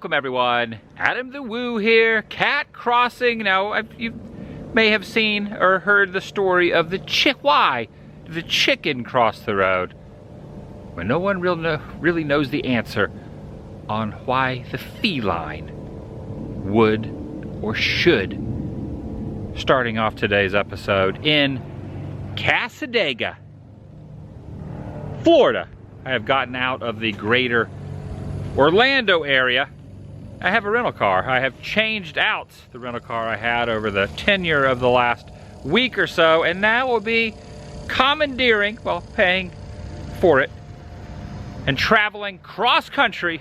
Welcome everyone, Adam the Woo here, cat crossing. Now, you may have seen or heard the story of why the chicken crossed the road. But no one really knows the answer on why the feline would or should. Starting off today's episode in Cassadaga, Florida. I have gotten out of the greater Orlando area. I have a rental car. I have changed out the rental car I had over the tenure of the last week or so, and now will be commandeering, well, paying for it, and traveling cross-country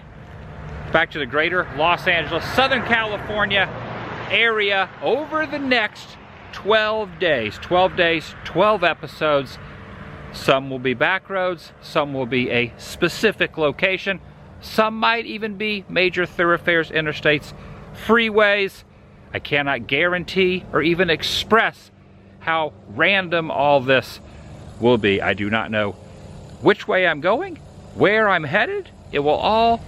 back to the greater Los Angeles, Southern California area over the next 12 days. 12 days, 12 episodes. Some will be back roads, some will be a specific location, some might even be major thoroughfares, interstates, freeways. I cannot guarantee or even express how random all this will be. I do not know which way I'm going, where I'm headed. It will all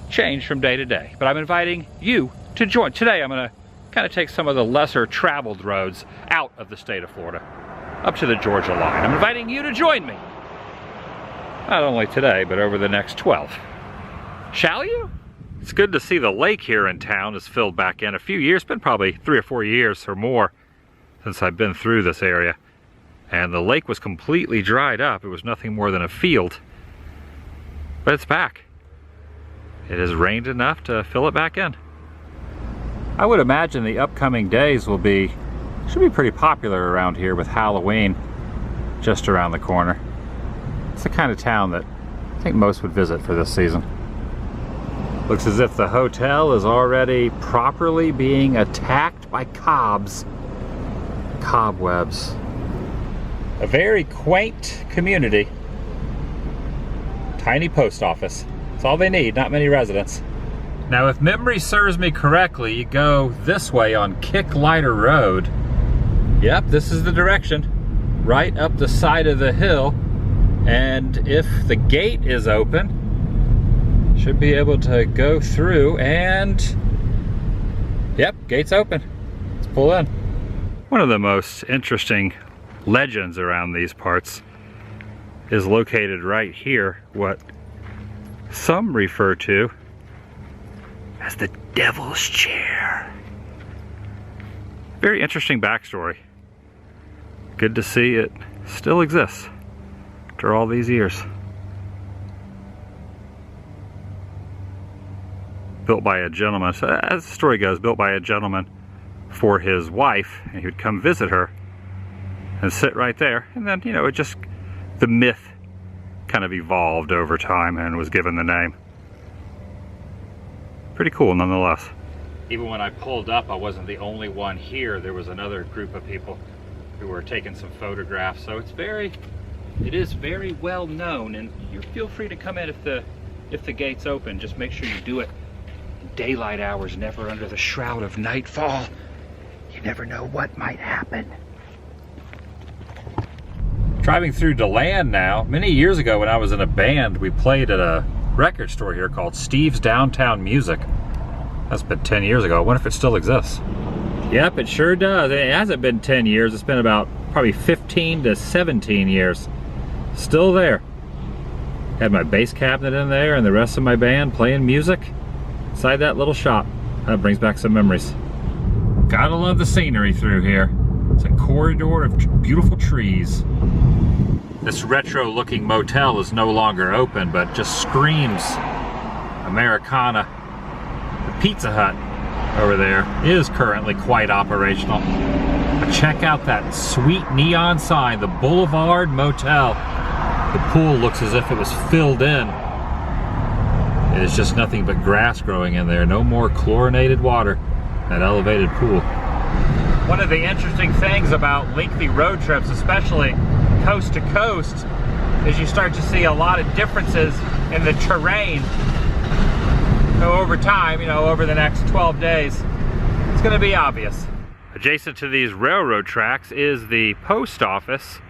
change from day to day. But I'm inviting you to join. Today I'm going to kind of take some of the lesser traveled roads out of the state of Florida, up to the Georgia line. I'm inviting you to join me. Not only today, but over the next 12. Shall you? It's good to see the lake here in town is filled back in. A few years, been probably 3 or 4 years or more since I've been through this area. And the lake was completely dried up. It was nothing more than a field. But it's back. It has rained enough to fill it back in. I would imagine the upcoming days should be pretty popular around here with Halloween just around the corner. It's the kind of town that I think most would visit for this season. Looks as if the hotel is already properly being attacked by cobwebs. A very quaint community. Tiny post office. That's all they need, not many residents. Now, if memory serves me correctly, you go this way on Kicklighter Road. Yep, this is the direction. Right up the side of the hill. And if the gate is open, should be able to go through and... Yep, gate's open. Let's pull in. One of the most interesting legends around these parts is located right here, what some refer to as the Devil's Chair. Very interesting backstory. Good to see it still exists after all these years. Built by a gentleman, so as the story goes, built by a gentleman for his wife, and he would come visit her and sit right there. And then, you know, the myth kind of evolved over time and was given the name. Pretty cool nonetheless. Even when I pulled up, I wasn't the only one here. There was another group of people who were taking some photographs. So it is very well known, and you feel free to come in if the gate's open. Just make sure you do it in daylight hours, never under the shroud of nightfall. You never know what might happen. Driving through DeLand now. Many years ago when I was in a band, we played at a record store here called Steve's Downtown Music. That's been 10 years ago. I wonder if it still exists. Yep, it sure does. It hasn't been 10 years. It's been about probably 15 to 17 years. Still there. Had my bass cabinet in there and the rest of my band playing music inside that little shop. That brings back some memories. Gotta love the scenery through here. It's a corridor of beautiful trees. This retro-looking motel is no longer open, but just screams Americana. The Pizza Hut over there is currently quite operational. But check out that sweet neon sign, the Boulevard Motel. The pool looks as if it was filled in. It is just nothing but grass growing in there. No more chlorinated water. That elevated pool. One of the interesting things about lengthy road trips, especially coast to coast, is you start to see a lot of differences in the terrain. So over time, you know, over the next 12 days, it's going to be obvious. Adjacent to these railroad tracks is the post office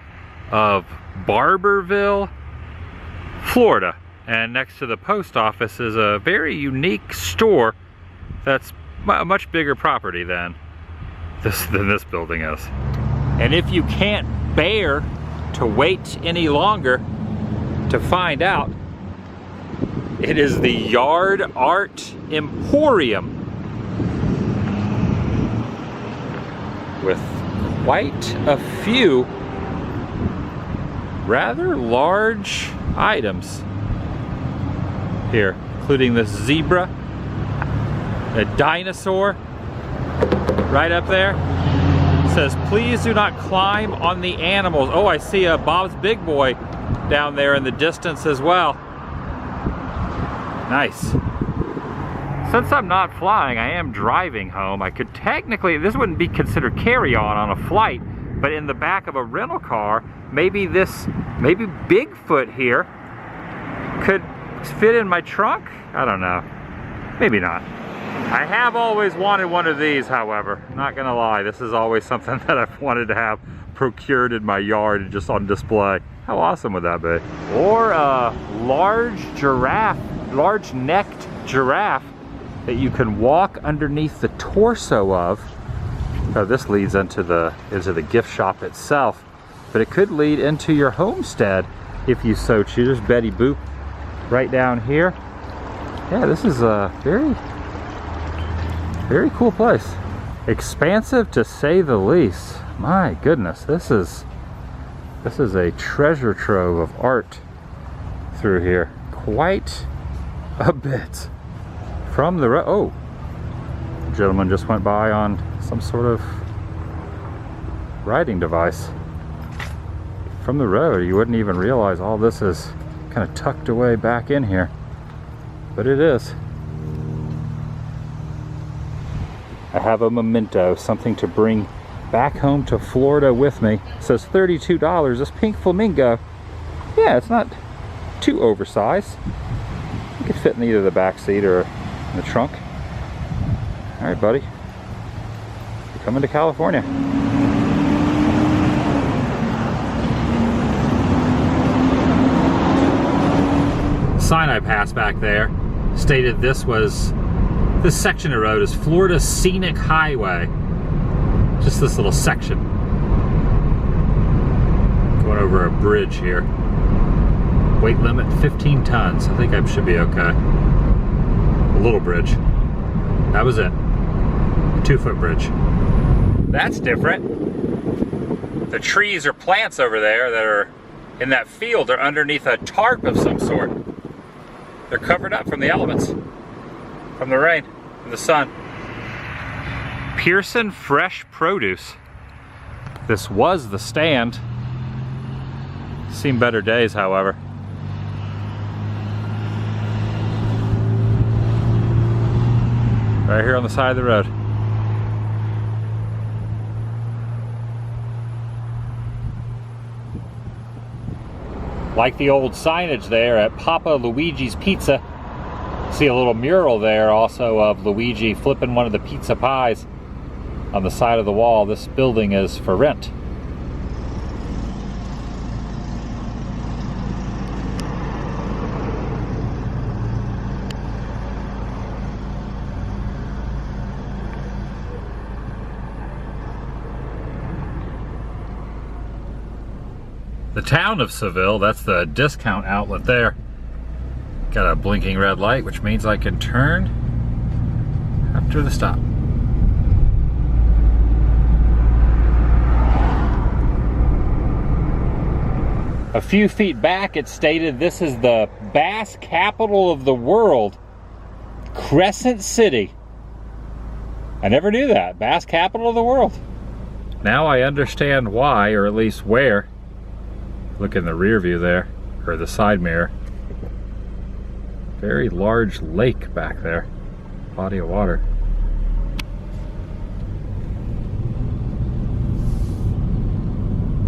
of Barberville, Florida. And next to the post office is a very unique store that's a much bigger property than this building is. And if you can't bear to wait any longer to find out, it is the Yard Art Emporium with quite a few rather large items here, including this zebra, a dinosaur right up there. It says, please do not climb on the animals. Oh, I see a Bob's Big Boy down there in the distance as well. Nice. Since I'm not flying, I am driving home. I could technically, this wouldn't be considered carry-on on a flight, but in the back of a rental car, maybe Bigfoot here could fit in my trunk? I don't know. Maybe not. I have always wanted one of these, however. Not gonna lie, this is always something that I've wanted to have procured in my yard and just on display. How awesome would that be? Or a large giraffe, large-necked giraffe that you can walk underneath the torso of. Oh, this leads into the gift shop itself, but it could lead into your homestead if you so choose. There's Betty Boop right down here. Yeah, this is a very, very cool place. Expansive to say the least. My goodness, this is a treasure trove of art through here. Quite a bit. From the road. Oh, the gentleman just went by on some sort of riding device. From the road, you wouldn't even realize all this is kind of tucked away back in here, but it is. I have a memento, something to bring back home to Florida with me. It says $32. This pink flamingo, yeah, it's not too oversized. You could fit in either the back seat or in the trunk. All right, buddy. You're coming to California. The sign I passed back there stated this section of road is Florida Scenic Highway. Just this little section. Going over a bridge here. Weight limit 15 tons. I think I should be okay. A little bridge. That was it. A 2-foot bridge. That's different. The trees or plants over there that are in that field are underneath a tarp of some sort. They're covered up from the elements, from the rain, from the sun. Pearson Fresh Produce. This was the stand. Seen better days, however. Right here on the side of the road. Like the old signage there at Papa Luigi's Pizza. See a little mural there also of Luigi flipping one of the pizza pies on the side of the wall. This building is for rent. The town of Seville, that's the discount outlet there. Got a blinking red light, which means I can turn after the stop. A few feet back, it stated this is the bass capital of the world, Crescent City. I never knew that, bass capital of the world. Now I understand why, or at least where. Look in the rear view there, or the side mirror. Very large lake back there, body of water.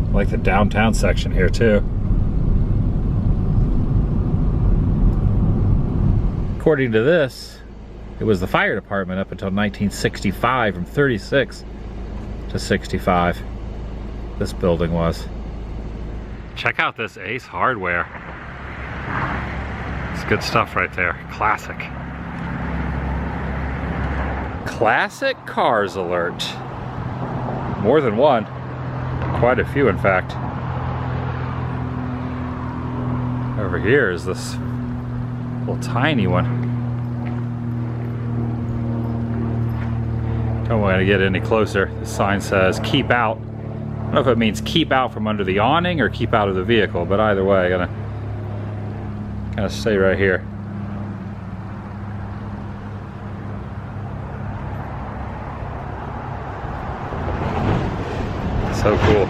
I like the downtown section here too. According to this, it was the fire department up until 1965, from 36 to 65. This building was. Check out this Ace Hardware. That's good stuff right there. Classic. Classic cars alert. More than one. Quite a few, in fact. Over here is this little tiny one. Don't want to get any closer. The sign says keep out. I don't know if it means keep out from under the awning or keep out of the vehicle, but either way, I'm gonna stay right here. So cool.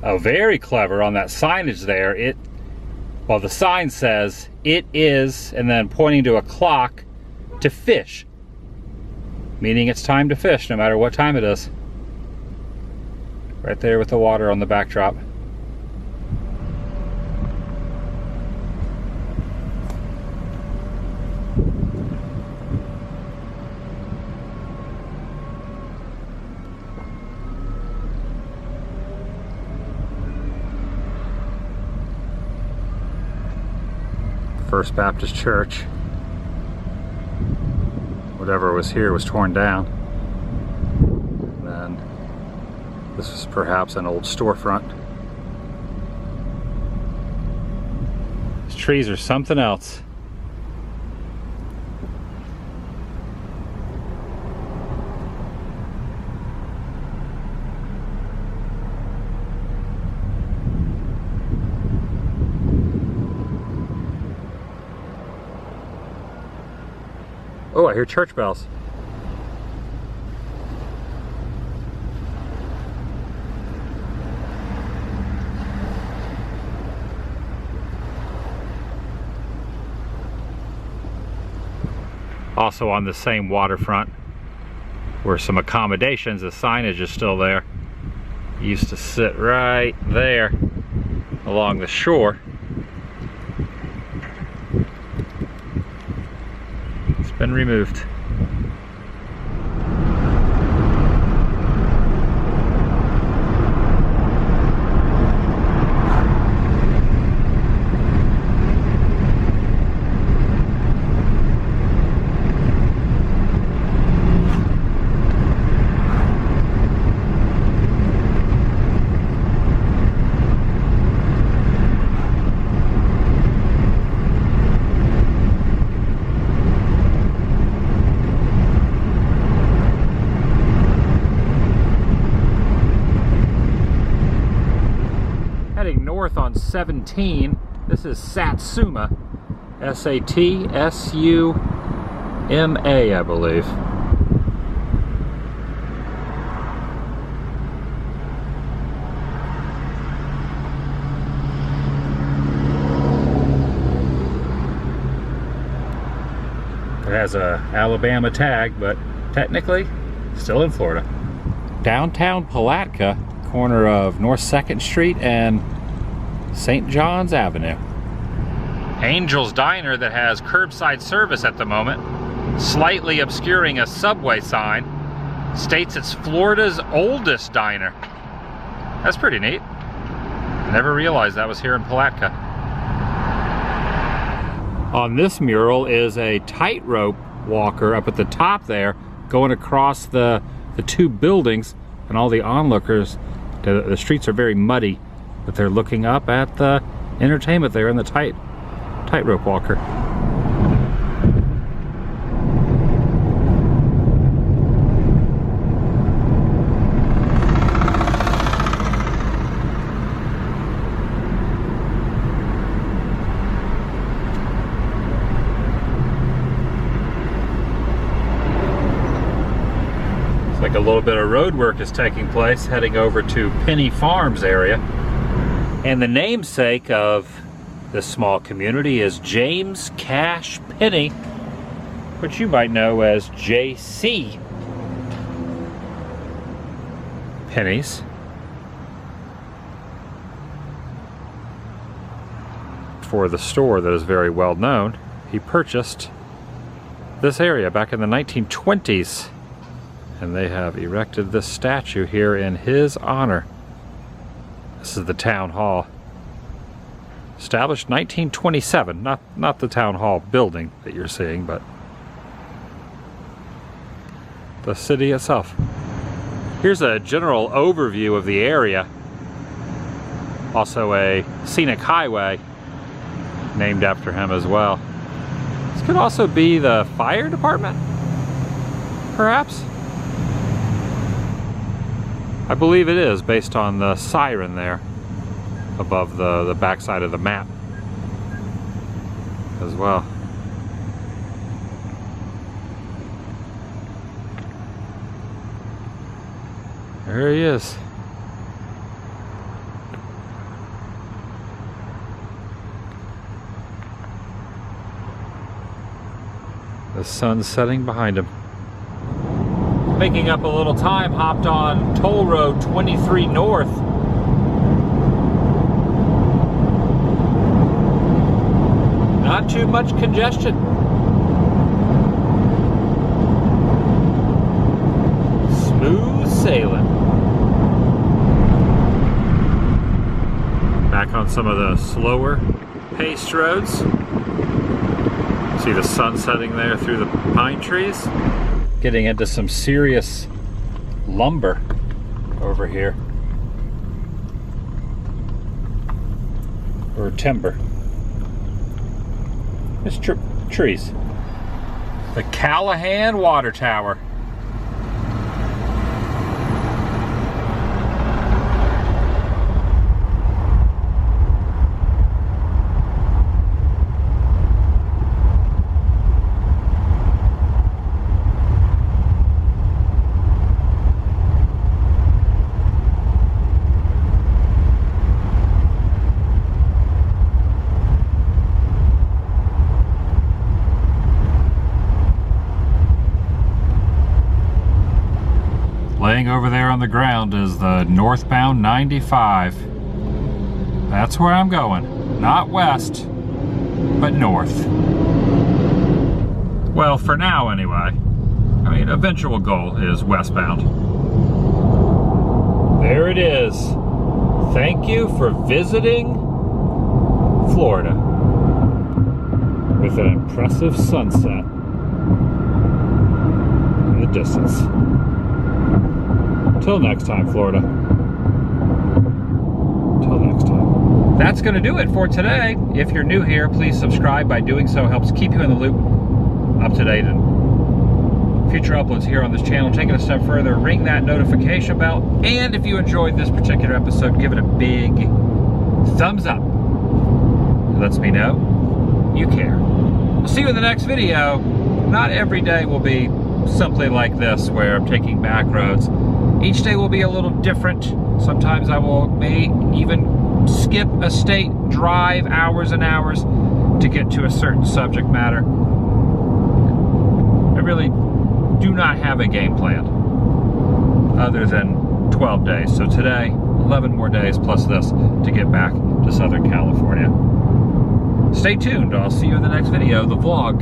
Oh, very clever on that signage there. Well, the sign says it is, and then pointing to a clock, to fish. Meaning it's time to fish no matter what time it is. Right there with the water on the backdrop. First Baptist Church. Whatever was here was torn down. And then this was perhaps an old storefront. These trees are something else. Oh, I hear church bells. Also on the same waterfront were some accommodations. The signage is still there. It used to sit right there along the shore. Been removed. North on 17. This is Satsuma. S-A-T-S-U-M-A, I believe. It has a Alabama tag, but technically still in Florida. Downtown Palatka, corner of North 2nd Street and St. John's Avenue. Angel's Diner that has curbside service at the moment, slightly obscuring a Subway sign, states it's Florida's oldest diner. That's pretty neat. Never realized that was here in Palatka. On this mural is a tightrope walker up at the top there, going across the two buildings, and all the onlookers. The streets are very muddy, but they're looking up at the entertainment there in the tightrope walker. It's like a little bit of road work is taking place, heading over to Penny Farms area. And the namesake of this small community is James Cash Penny, which you might know as J.C. Pennies. For the store that is very well known, he purchased this area back in the 1920s. And they have erected this statue here in his honor. This is the town hall. Established 1927, not the town hall building that you're seeing, but the city itself. Here's a general overview of the area. Also a scenic highway named after him as well. This could also be the fire department, perhaps? I believe it is, based on the siren there above the backside of the map as well. There he is. The sun's setting behind him. Making up a little time, hopped on toll road 23 north. Not too much congestion. Smooth sailing. Back on some of the slower paced roads. See the sun setting there through the pine trees. Getting into some serious lumber over here. Or timber. It's trees. The Callahan Water Tower. Laying over there on the ground is the northbound 95. That's where I'm going. Not west, but north. Well, for now anyway. I mean, eventual goal is westbound. There it is. Thank you for visiting Florida with an impressive sunset in the distance. Till next time, Florida. Till next time. That's going to do it for today. If you're new here, please subscribe. By doing so helps keep you in the loop, up to date, and future uploads here on this channel. Take it a step further, ring that notification bell, and if you enjoyed this particular episode, give it a big thumbs up. It lets me know you care. We'll see you in the next video. Not every day will be simply like this, where I'm taking back roads. Each day will be a little different. Sometimes I may even skip a state, drive hours and hours to get to a certain subject matter. I really do not have a game plan other than 12 days. So today, 11 more days plus this to get back to Southern California. Stay tuned. I'll see you in the next video, the vlog.